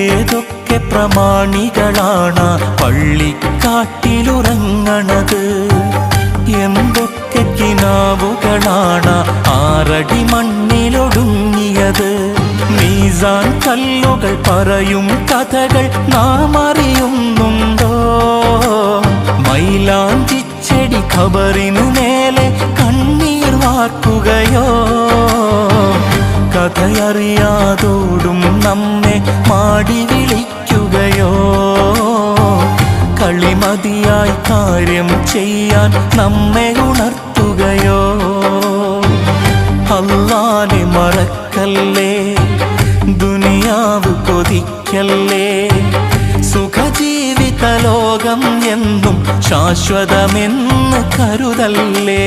ഏതൊക്കെ പ്രമാണികളാണ് പള്ളിക്കാട്ടിലുറങ്ങണത്, എന്തൊക്കെ കിനാവുകളാണ് 6 അടി മണ്ണിലൊടുങ്ങിയത്. മീസാൻ കല്ലുകൾ പറയും കഥകൾ നാം അറിയുന്നുണ്ടോ? മൈലാഞ്ചിച്ചെടി ഖബറിനു മേലെ കണ്ണീർ വാർക്കുകയോ? കഥയറിയാതോടും നമ്മെ മാടി വിളിക്കുകയോ? കളിമതിയായി കാര്യം ചെയ്യാൻ നമ്മെ ഉണർത്തുകയോ? അല്ലാഹനെ മറക്കല്ലേ, ദുനിയാവ് കൊതിക്കല്ലേ, സുഖജീവിത ലോകം എന്നും ശാശ്വതമെന്ന് കരുതല്ലേ.